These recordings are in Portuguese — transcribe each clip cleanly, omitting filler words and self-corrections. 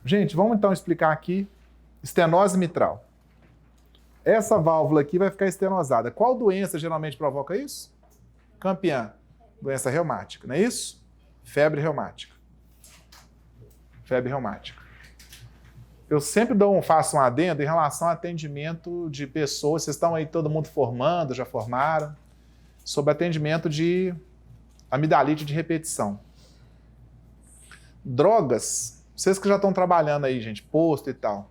Gente, vamos então explicar aqui estenose mitral. Essa válvula aqui vai ficar estenosada. Qual doença geralmente provoca isso? Campeã. Doença reumática, não é isso? Febre reumática. Febre reumática. Eu sempre faço um adendo em relação ao atendimento de pessoas, vocês estão aí todo mundo formando, já formaram, sobre atendimento de amidalite de repetição. Drogas, vocês que já estão trabalhando aí, gente, posto e tal,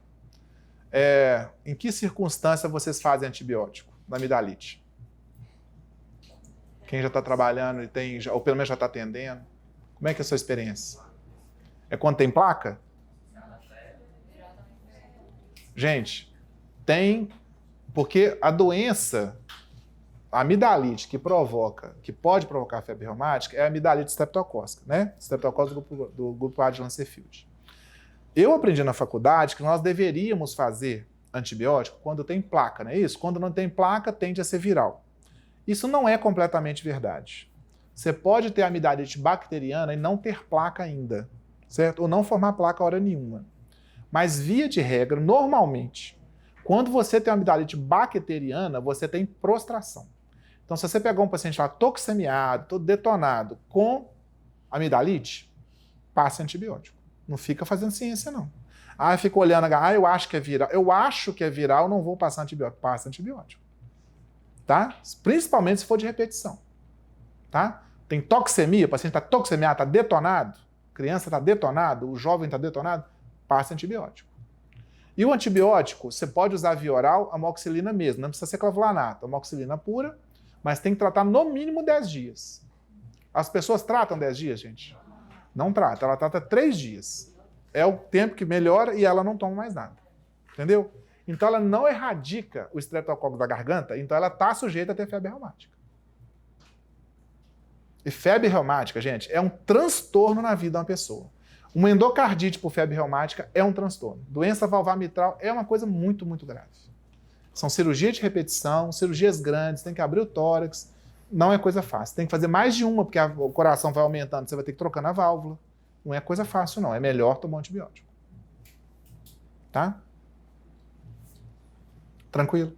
em que circunstância vocês fazem antibiótico na amidalite? Quem já está trabalhando e tem, ou pelo menos já está atendendo, como é que é a sua experiência? É quando tem placa? Gente, tem, porque a doença, a amidalite que pode provocar febre reumática, é a amidalite streptocócica, né? Streptocócica do grupo A de Lancefield. Eu aprendi na faculdade que nós deveríamos fazer antibiótico quando tem placa, não é isso? Quando não tem placa, tende a ser viral. Isso não é completamente verdade. Você pode ter amidalite bacteriana e não ter placa ainda, certo? Ou não formar placa hora nenhuma. Mas, via de regra, normalmente, quando você tem uma amidalite bacteriana, você tem prostração. Então, se você pegar um paciente lá toxemiado, todo detonado, com amidalite, passa antibiótico. Não fica fazendo ciência, não. Fica olhando, eu acho que é viral. Eu acho que é viral, não vou passar antibiótico. Passa antibiótico. Tá? Principalmente se for de repetição. Tá? Tem toxemia, o paciente está toxemiado, está detonado, a criança está detonado, o jovem está detonado, passa antibiótico. E o antibiótico, você pode usar via oral, amoxicilina mesmo, não precisa ser clavulanato, amoxicilina pura, mas tem que tratar no mínimo 10 dias. As pessoas tratam 10 dias, gente? Não trata, ela trata 3 dias. É o tempo que melhora e ela não toma mais nada. Entendeu? Então ela não erradica o estreptococcus da garganta, então ela está sujeita a ter febre reumática. E febre reumática, gente, é um transtorno na vida de uma pessoa. Uma endocardite por febre reumática é um transtorno. Doença valvar mitral é uma coisa muito, muito grave. São cirurgias de repetição, cirurgias grandes, tem que abrir o tórax, não é coisa fácil. Tem que fazer mais de uma, porque o coração vai aumentando, você vai ter que trocar a válvula. Não é coisa fácil, não. É melhor tomar um antibiótico. Tá? Tranquilo.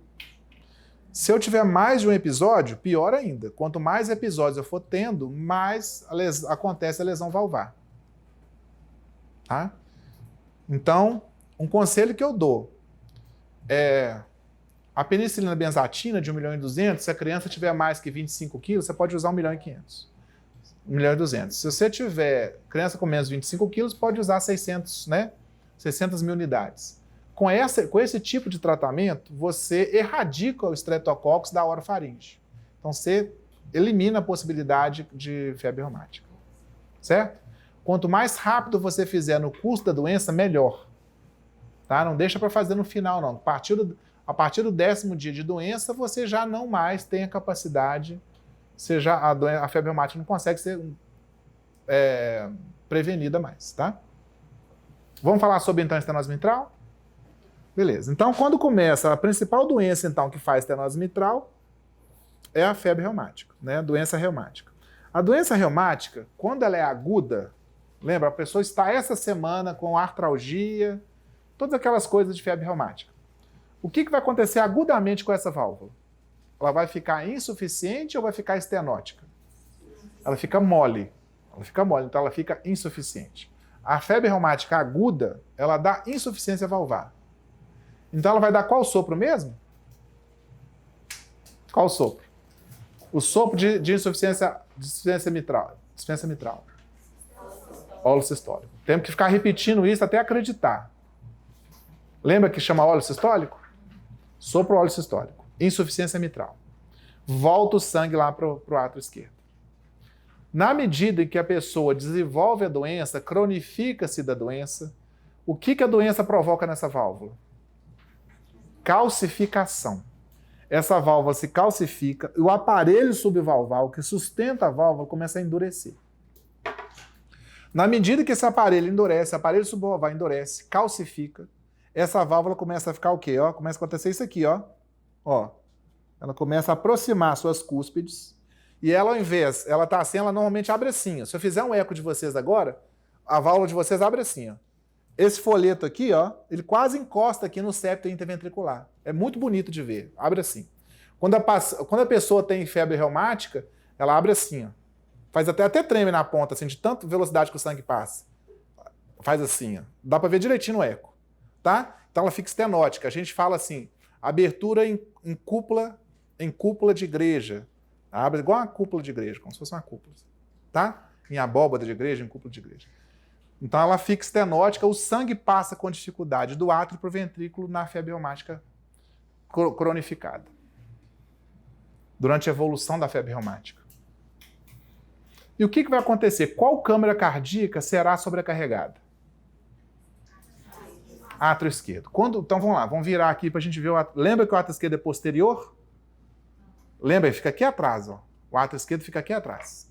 Se eu tiver mais de um episódio, pior ainda. Quanto mais episódios eu for tendo, mais acontece a lesão valvar. Tá? Então, um conselho que eu dou é a penicilina benzatina de 1.200.000, se a criança tiver mais que 25 quilos, você pode usar 1.500.000. 1.200.000. Se você tiver criança com menos de 25 quilos, pode usar 600, né? 600.000 unidades. Com esse tipo de tratamento, você erradica o estreptococcus da orofaringe. Então, você elimina a possibilidade de febre reumática. Certo? Quanto mais rápido você fizer no curso da doença, melhor. Tá? Não deixa para fazer no final, não. A partir do 10º dia de doença, você já não mais tem a capacidade, a febre reumática não consegue ser prevenida mais. Tá? Vamos falar sobre, então, a estenose mitral? Beleza. Então, quando começa, a principal doença, então, que faz estenose mitral é a febre reumática, né? A doença reumática. A doença reumática, quando ela é aguda, lembra, a pessoa está essa semana com artralgia, todas aquelas coisas de febre reumática. O que vai acontecer agudamente com essa válvula? Ela vai ficar insuficiente ou vai ficar estenótica? Ela fica mole. Então ela fica insuficiente. A febre reumática aguda, ela dá insuficiência valvar. Então ela vai dar qual sopro mesmo? Qual sopro? O sopro de insuficiência mitral. Insuficiência mitral. Óleo sistólico. Temos que ficar repetindo isso até acreditar. Lembra que chama óleo sistólico? Sopro óleo sistólico. Insuficiência mitral. Volta o sangue lá para o átrio esquerdo. Na medida em que a pessoa desenvolve a doença, cronifica-se da doença, o que a doença provoca nessa válvula? Calcificação. Essa válvula se calcifica e o aparelho subvalval que sustenta a válvula começa a endurecer. Na medida que esse aparelho endurece, o aparelho subvalval endurece, calcifica, essa válvula começa a ficar o quê? Ó, começa a acontecer isso aqui, ó. Ó. Ela começa a aproximar suas cúspides e ela, ao invés, ela tá assim, ela normalmente abre assim. Ó. Se eu fizer um eco de vocês agora, a válvula de vocês abre assim, ó. esse folheto aqui, ó, ele quase encosta aqui no septo interventricular. É muito bonito de ver. Abre assim. Quando a pessoa tem febre reumática, ela abre assim, ó. Faz até treme na ponta, assim, de tanta velocidade que o sangue passa. Faz assim, ó. Dá para ver direitinho no eco, tá? Então ela fica estenótica. A gente fala assim, abertura em cúpula de igreja. Abre igual uma cúpula de igreja, como se fosse uma cúpula, tá? Em abóbada de igreja, em cúpula de igreja. Então ela fica estenótica, o sangue passa com dificuldade do átrio para o ventrículo na febre reumática cronificada. Durante a evolução da febre reumática. E o que vai acontecer? Qual câmara cardíaca será sobrecarregada? Átrio esquerdo. Então vamos lá, vamos virar aqui para a gente ver o átrio. Lembra que o átrio esquerdo é posterior? Lembra? Fica aqui atrás, ó. O átrio esquerdo fica aqui atrás.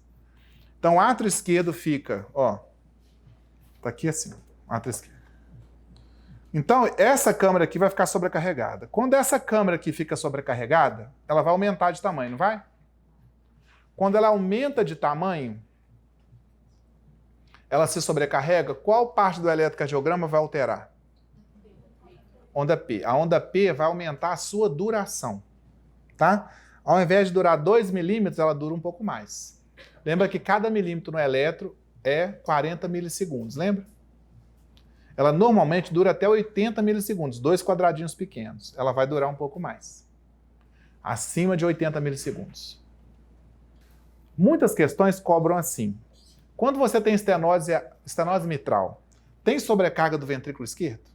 Então o átrio esquerdo fica, ó. Tá aqui assim, o átrio esquerdo. Então essa câmara aqui vai ficar sobrecarregada. Quando essa câmara aqui fica sobrecarregada, ela vai aumentar de tamanho, não vai? Quando ela aumenta de tamanho, ela se sobrecarrega, qual parte do eletrocardiograma vai alterar? Onda P. A onda P vai aumentar a sua duração, tá? Ao invés de durar 2 milímetros, ela dura um pouco mais. Lembra que cada milímetro no eletro é 40 milissegundos, lembra? Ela normalmente dura até 80 milissegundos, 2 quadradinhos pequenos. Ela vai durar um pouco mais. Acima de 80 milissegundos. Muitas questões cobram assim. Quando você tem estenose mitral, tem sobrecarga do ventrículo esquerdo?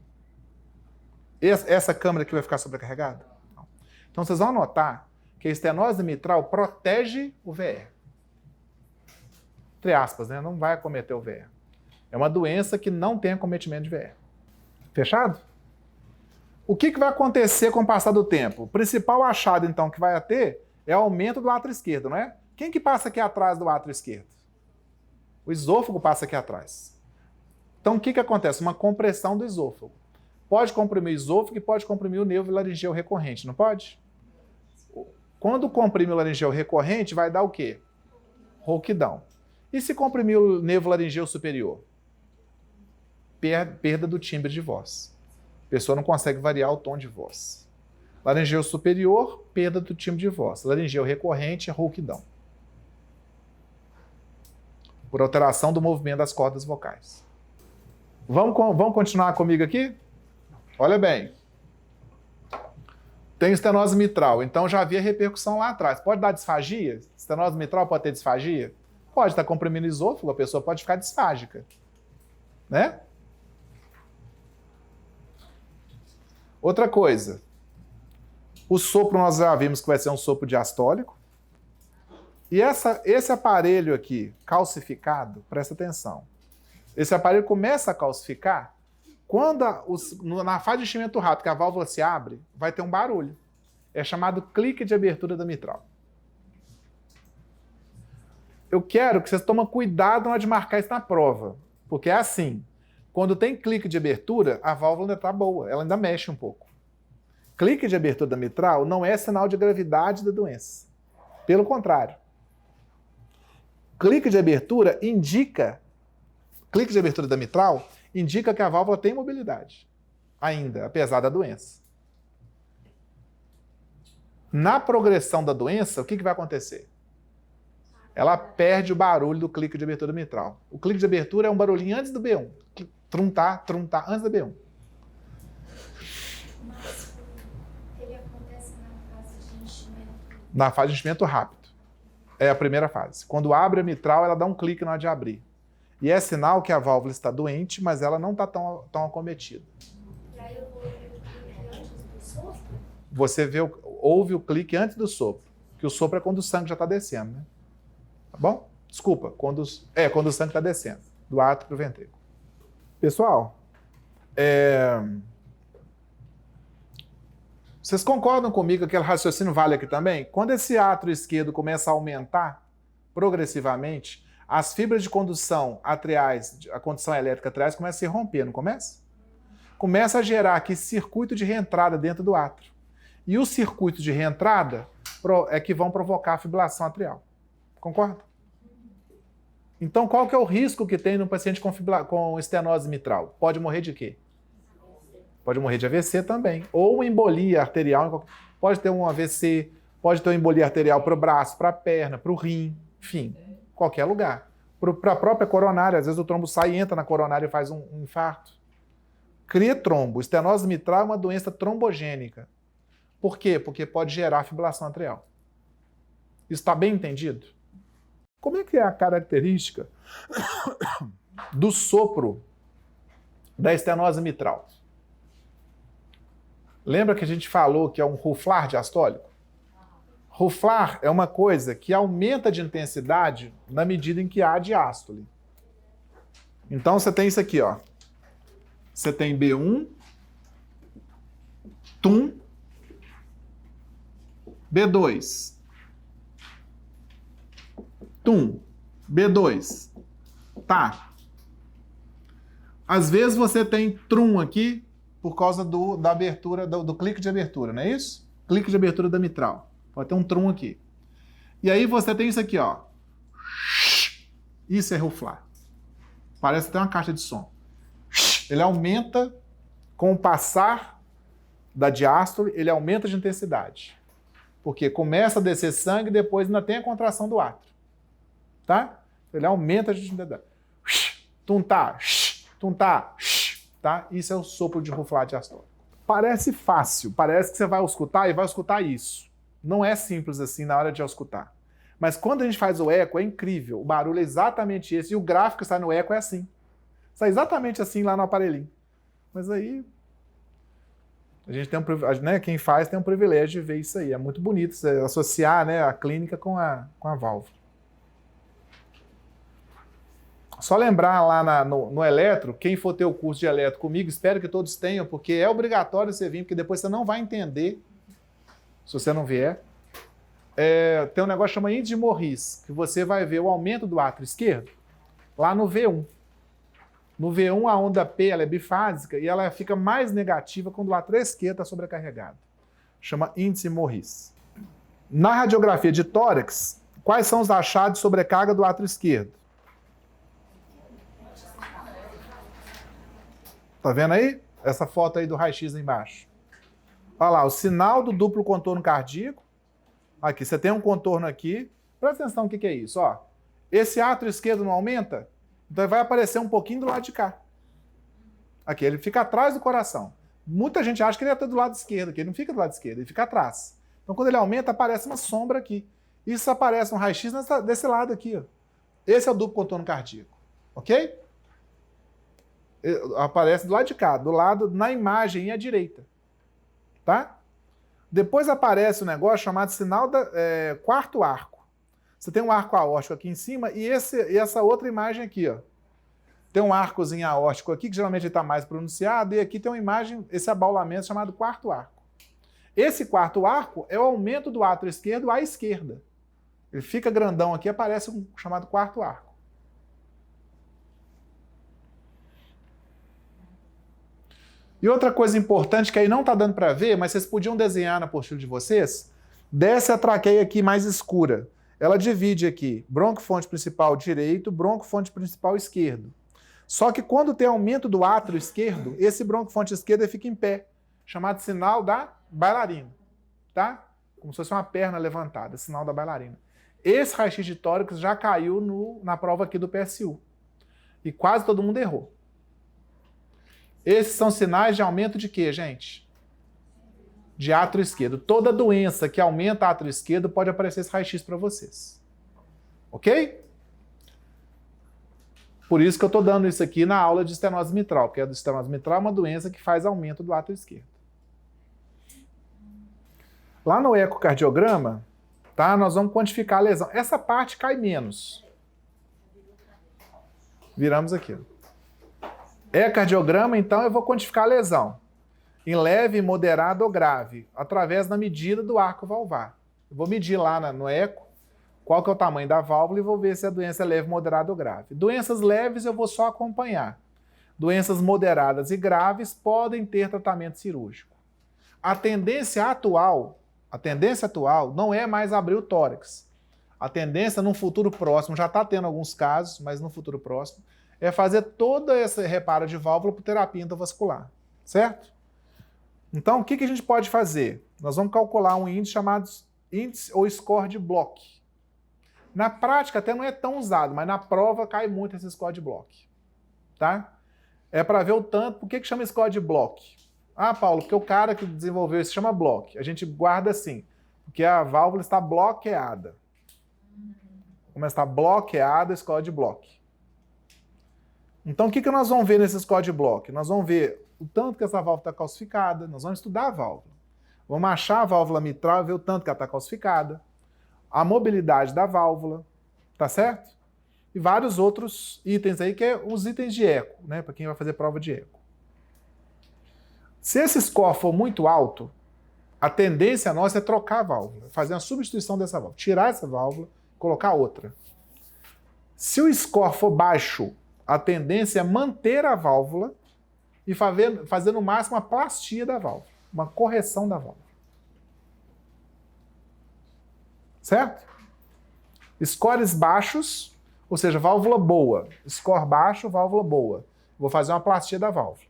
Essa câmara aqui vai ficar sobrecarregada? Não. Então vocês vão notar que a estenose mitral protege o VR. Entre aspas, né? Não vai acometer o VR. É uma doença que não tem acometimento de VR. Fechado? O que vai acontecer com o passar do tempo? O principal achado, então, que vai ter é o aumento do átrio esquerdo, não é? Quem que passa aqui atrás do átrio esquerdo? O esôfago passa aqui atrás. Então, o que acontece? Uma compressão do esôfago. Pode comprimir o esôfago e pode comprimir o nervo laringeu recorrente, não pode? Quando comprime o laringeu recorrente, vai dar o quê? Rouquidão. E se comprimir o nervo laringeu superior? Perda do timbre de voz. A pessoa não consegue variar o tom de voz. Laringeu superior, perda do timbre de voz. Laringeu recorrente, rouquidão. Por alteração do movimento das cordas vocais. Vamos continuar comigo aqui? Olha bem. Tem estenose mitral, então já havia repercussão lá atrás. Pode dar disfagia? Estenose mitral pode ter disfagia? Pode estar comprimindo o esôfago, a pessoa pode ficar disfágica. Né? Outra coisa. O sopro nós já vimos que vai ser um sopro diastólico. E esse aparelho aqui, calcificado, presta atenção. Esse aparelho começa a calcificar quando na fase de enchimento rápido, que a válvula se abre, vai ter um barulho. É chamado clique de abertura da mitral. Eu quero que vocês tomem cuidado na hora de marcar isso na prova. Porque é assim, quando tem clique de abertura, a válvula ainda está boa, ela ainda mexe um pouco. Clique de abertura da mitral não é sinal de gravidade da doença. Pelo contrário. Clique de abertura da mitral indica que a válvula tem mobilidade, ainda, apesar da doença. Na progressão da doença, o que vai acontecer? Ela perde o barulho do clique de abertura mitral. O clique de abertura é um barulhinho antes do B1. Truntar, antes do B1. Mas ele acontece na fase de enchimento? Na fase de enchimento rápido. É a primeira fase. Quando abre a mitral, ela dá um clique na hora de abrir. E é sinal que a válvula está doente, mas ela não está tão acometida. E aí eu vou ouvir o clique antes do sopro? Você ouve o clique antes do sopro. Que o sopro é quando o sangue já está descendo, né? Tá bom? Desculpa, quando o sangue está descendo. Do átrio para o ventrículo. Pessoal, vocês concordam comigo que aquele raciocínio vale aqui também? Quando esse átrio esquerdo começa a aumentar progressivamente, as fibras de condução atriais, a condução elétrica atriais começa a se romper, não começa? Começa a gerar aqui circuito de reentrada dentro do átrio. E os circuitos de reentrada é que vão provocar a fibrilação atrial. Concorda? Então, qual que é o risco que tem no paciente com estenose mitral? Pode morrer de quê? Pode morrer de AVC também. Ou uma embolia arterial, pode ter um AVC, pode ter uma embolia arterial para o braço, para a perna, para o rim, enfim, qualquer lugar. Para a própria coronária, às vezes o trombo sai e entra na coronária e faz um infarto. Cria trombo. Estenose mitral é uma doença trombogênica. Por quê? Porque pode gerar fibrilação atrial. Isso está bem entendido? Como é que é a característica do sopro da estenose mitral? Lembra que a gente falou que é um ruflar diastólico? Ruflar é uma coisa que aumenta de intensidade na medida em que há diástole. Então você tem isso aqui, ó. Você tem B1, TUM, B2, TUM, B2, tá. Às vezes você tem TRUM aqui por causa da abertura, do clique de abertura, não é isso? Clique de abertura da mitral. Pode ter um TRUM aqui. E aí você tem isso aqui, ó. Isso é ruflar. Parece até uma caixa de som. Ele aumenta com o passar da diástole, ele aumenta de intensidade. Porque começa a descer sangue e depois ainda tem a contração do átrio. Tá? Ele aumenta de intensidade. Tuntá, tuntá, tá? Isso é o sopro de ruflar diastólico. Parece fácil, parece que você vai escutar e vai escutar isso. Não é simples assim na hora de escutar. Mas quando a gente faz o eco, é incrível. O barulho é exatamente esse. E o gráfico que sai no eco é assim. Sai exatamente assim lá no aparelhinho. Mas aí, a gente tem né, quem faz tem um privilégio de ver isso aí. É muito bonito você associar, né, a clínica com a válvula. Só lembrar lá no eletro, quem for ter o curso de eletro comigo, espero que todos tenham, porque é obrigatório você vir, porque depois você não vai entender, se você não vier. Tem um negócio que chama índice de Morris, que você vai ver o aumento do átrio esquerdo lá no V1. No V1, a onda P ela é bifásica e ela fica mais negativa quando o átrio esquerdo está sobrecarregado. Chama índice Morris. Na radiografia de tórax, quais são os achados de sobrecarga do átrio esquerdo? Tá vendo aí? Essa foto aí do raio-x aí embaixo. Olha lá, o sinal do duplo contorno cardíaco. Aqui, você tem um contorno aqui. Presta atenção no que é isso, ó. Esse átrio esquerdo não aumenta? Então ele vai aparecer um pouquinho do lado de cá. Aqui, ele fica atrás do coração. Muita gente acha que ele é do lado esquerdo, que ele não fica do lado esquerdo, ele fica atrás. Então quando ele aumenta, aparece uma sombra aqui. Isso aparece um raio-x desse lado aqui, ó. Esse é o duplo contorno cardíaco. Ok? Aparece do lado de cá, do lado, na imagem à direita. Tá? Depois aparece um negócio chamado sinal quarto arco. Você tem um arco aórtico aqui em cima e essa outra imagem aqui, ó. Tem um arcozinho aórtico aqui, que geralmente está mais pronunciado, e aqui tem uma imagem, esse abaulamento chamado quarto arco. Esse quarto arco é o aumento do átrio esquerdo à esquerda. Ele fica grandão aqui, aparece um chamado quarto arco. E outra coisa importante que aí não está dando para ver, mas vocês podiam desenhar na apostila de vocês, desce a traqueia aqui mais escura. Ela divide aqui broncofonte principal direito, broncofonte principal esquerdo. Só que quando tem aumento do átrio esquerdo, esse broncofonte esquerdo fica em pé, chamado sinal da bailarina, tá? Como se fosse uma perna levantada, sinal da bailarina. Esse raio-x de tórax já caiu na prova aqui do PSU. E quase todo mundo errou. Esses são sinais de aumento de quê, gente? De átrio esquerdo. Toda doença que aumenta átrio esquerdo pode aparecer esse raio-x para vocês. Ok? Por isso que eu estou dando isso aqui na aula de estenose mitral, porque a estenose mitral é uma doença que faz aumento do átrio esquerdo. Lá no ecocardiograma, tá, nós vamos quantificar a lesão. Essa parte cai menos. Viramos aqui. Ecocardiograma, então, eu vou quantificar a lesão. Em leve, moderado ou grave, através da medida do arco valvar. Eu vou medir lá no eco qual que é o tamanho da válvula e vou ver se a doença é leve, moderada ou grave. Doenças leves eu vou só acompanhar. Doenças moderadas e graves podem ter tratamento cirúrgico. A tendência atual não é mais abrir o tórax. A tendência no futuro próximo, já está tendo alguns casos, mas no futuro próximo, é fazer toda essa reparo de válvula por terapia endovascular, certo? Então, o que a gente pode fazer? Nós vamos calcular um índice chamado índice ou score de Bloch. Na prática até não é tão usado, mas na prova cai muito esse score de Bloch, tá? É para ver o tanto. Por que chama score de Bloch? Ah, Paulo, porque o cara que desenvolveu isso chama Bloch. A gente guarda assim, porque a válvula está bloqueada. Como está bloqueada, score de Bloch. Então, o que nós vamos ver nesse score de Bloch? Nós vamos ver o tanto que essa válvula está calcificada, nós vamos estudar a válvula. Vamos achar a válvula mitral e ver o tanto que ela está calcificada, a mobilidade da válvula, tá certo? E vários outros itens aí, que é os itens de eco, né? Para quem vai fazer prova de eco. Se esse score for muito alto, a tendência nossa é trocar a válvula, fazer uma substituição dessa válvula, tirar essa válvula, colocar outra. Se o score for baixo, a tendência é manter a válvula e fazer no máximo a plastia da válvula, uma correção da válvula. Certo? Scores baixos, ou seja, válvula boa. Score baixo, válvula boa. Vou fazer uma plastia da válvula.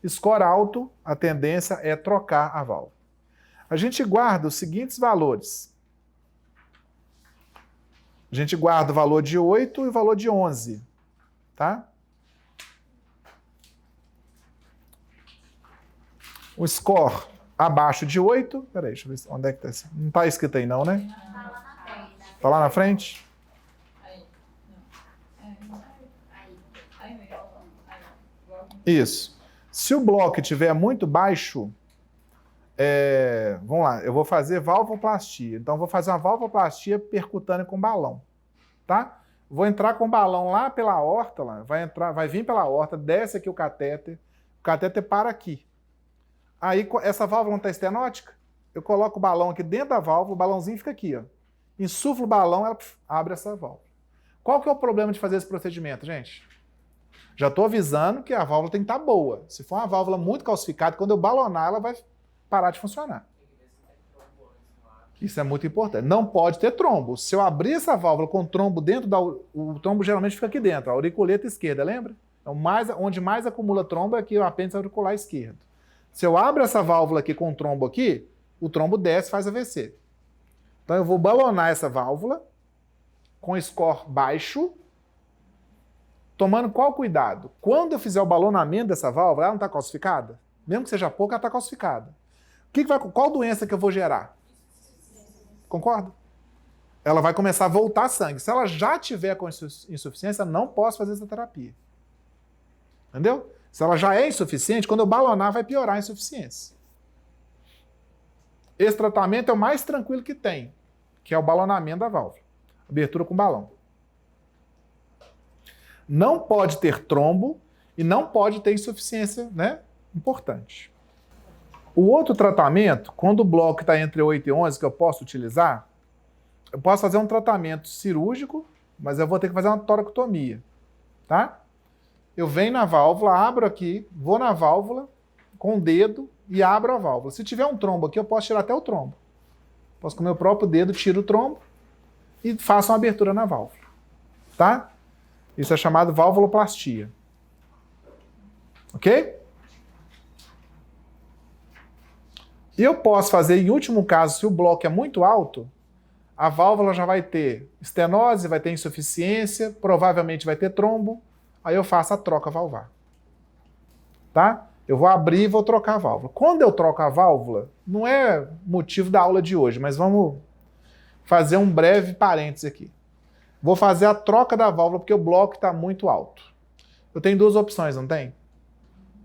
Score alto, a tendência é trocar a válvula. A gente guarda os seguintes valores. A gente guarda o valor de 8 e o valor de 11. Tá? O score abaixo de 8. Peraí, deixa eu ver onde é que está. Não está escrito aí não, né? Está lá na frente? Isso. Se o bloco estiver muito baixo, vamos lá, eu vou fazer valvoplastia. Então, eu vou fazer uma valvoplastia percutânea com balão. Tá? Vou entrar com o balão lá pela aorta, vai vir pela aorta, desce aqui o catéter para aqui. Aí, essa válvula não está estenótica? Eu coloco o balão aqui dentro da válvula, o balãozinho fica aqui, ó. Insuflo o balão, ela abre essa válvula. Qual que é o problema de fazer esse procedimento, gente? Já estou avisando que a válvula tem que estar boa. Se for uma válvula muito calcificada, quando eu balonar, ela vai parar de funcionar. Isso é muito importante. Não pode ter trombo. Se eu abrir essa válvula com trombo dentro o trombo geralmente fica aqui dentro, a auriculeta esquerda, lembra? Então, onde mais acumula trombo é aqui o apêndice auricular esquerdo. Se eu abro essa válvula aqui com trombo aqui, o trombo desce e faz AVC. Então eu vou balonar essa válvula com score baixo, tomando qual cuidado? Quando eu fizer o balonamento dessa válvula, ela não está calcificada? Mesmo que seja pouca, ela está calcificada. Qual doença que eu vou gerar? Concorda? Ela vai começar a voltar sangue. Se ela já tiver com insuficiência, não posso fazer essa terapia. Entendeu? Se ela já é insuficiente, quando eu balonar, vai piorar a insuficiência. Esse tratamento é o mais tranquilo que tem, que é o balonamento da válvula. Abertura com balão. Não pode ter trombo e não pode ter insuficiência, né? Importante. O outro tratamento, quando o bloco está entre 8 e 11, que eu posso utilizar, eu posso fazer um tratamento cirúrgico, mas eu vou ter que fazer uma toracotomia, tá? Eu venho na válvula, abro aqui, vou na válvula com o dedo e abro a válvula. Se tiver um trombo aqui, eu posso tirar até o trombo. Posso com o meu próprio dedo, tiro o trombo e faço uma abertura na válvula, tá? Isso é chamado valvuloplastia. Ok? E eu posso fazer, em último caso, se o bloco é muito alto, a válvula já vai ter estenose, vai ter insuficiência, provavelmente vai ter trombo, aí eu faço a troca valvar. Tá? Eu vou abrir e vou trocar a válvula. Quando eu troco a válvula, não é motivo da aula de hoje, mas vamos fazer um breve parênteses aqui. Vou fazer a troca da válvula porque o bloco está muito alto. Eu tenho duas opções, não tem?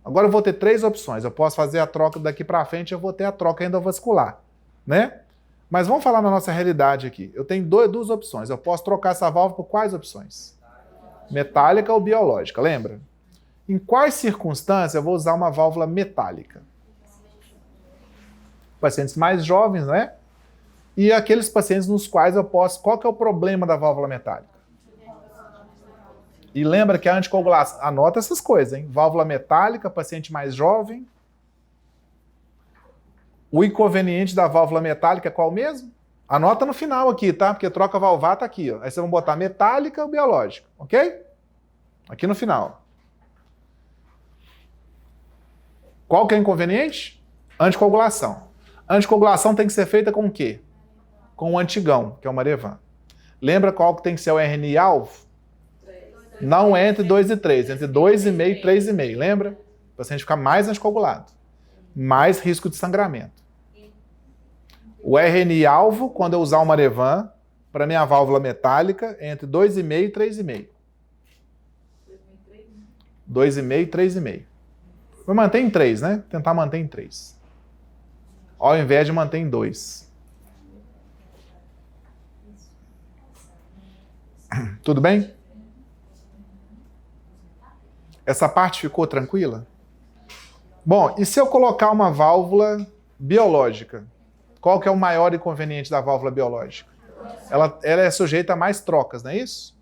Agora eu vou ter três opções. Eu posso fazer a troca daqui para frente, eu vou ter a troca endovascular, né? Mas vamos falar na nossa realidade aqui. Eu tenho duas opções. Eu posso trocar essa válvula por quais opções? Metálica ou biológica, lembra? Em quais circunstâncias eu vou usar uma válvula metálica? Pacientes mais jovens, né? E aqueles pacientes nos quais eu posso... Qual que é o problema da válvula metálica? E lembra que a anticoagulação... Anota essas coisas, hein? Válvula metálica, paciente mais jovem. O inconveniente da válvula metálica é qual mesmo? Anota no final aqui, tá? Porque troca valvar tá aqui, ó. Aí vocês vão botar metálica ou biológica, ok? Aqui no final. Qual que é o inconveniente? Anticoagulação. Anticoagulação tem que ser feita com o quê? Com o antigão, que é o Marevan. Lembra qual que tem que ser o RNI-alvo? Não é entre 2 e 3, entre 2,5 e 3,5, lembra? O paciente ficar mais anticoagulado, mais risco de sangramento. O RNI-alvo, quando eu usar o Marevan, para minha válvula metálica, é entre 2,5 e 3,5. 2,5 e 3,5. Vou manter em 3, né? Tentar manter em 3. Ao invés de manter em 2. Tudo bem? Essa parte ficou tranquila? Bom, e se eu colocar uma válvula biológica? Qual que é o maior inconveniente da válvula biológica? Ela é sujeita a mais trocas, não é isso?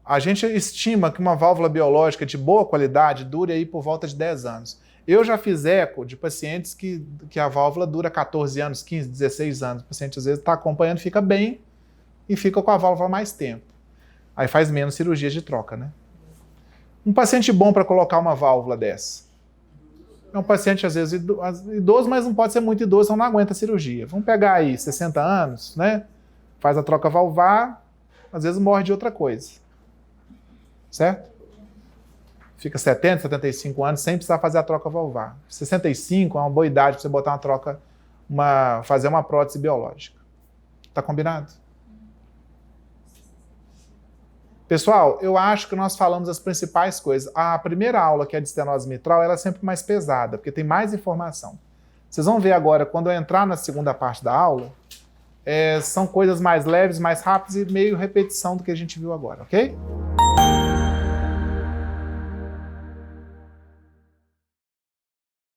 A gente estima que uma válvula biológica de boa qualidade dure aí por volta de 10 anos. Eu já fiz eco de pacientes que a válvula dura 14 anos, 15, 16 anos. O paciente às vezes está acompanhando, fica bem e fica com a válvula mais tempo. Aí faz menos cirurgias de troca, né? Um paciente bom para colocar uma válvula dessa? É um paciente, às vezes, idoso, mas não pode ser muito idoso, então não aguenta a cirurgia. Vamos pegar aí 60 anos, né? Faz a troca valvar, às vezes morre de outra coisa. Certo? Fica 70, 75 anos sem precisar fazer a troca valvar. 65 é uma boa idade para você botar uma troca, fazer uma prótese biológica. Tá combinado? Pessoal, eu acho que nós falamos as principais coisas. A primeira aula, que é de estenose mitral, ela é sempre mais pesada, porque tem mais informação. Vocês vão ver agora, quando eu entrar na segunda parte da aula, são coisas mais leves, mais rápidas e meio repetição do que a gente viu agora, ok?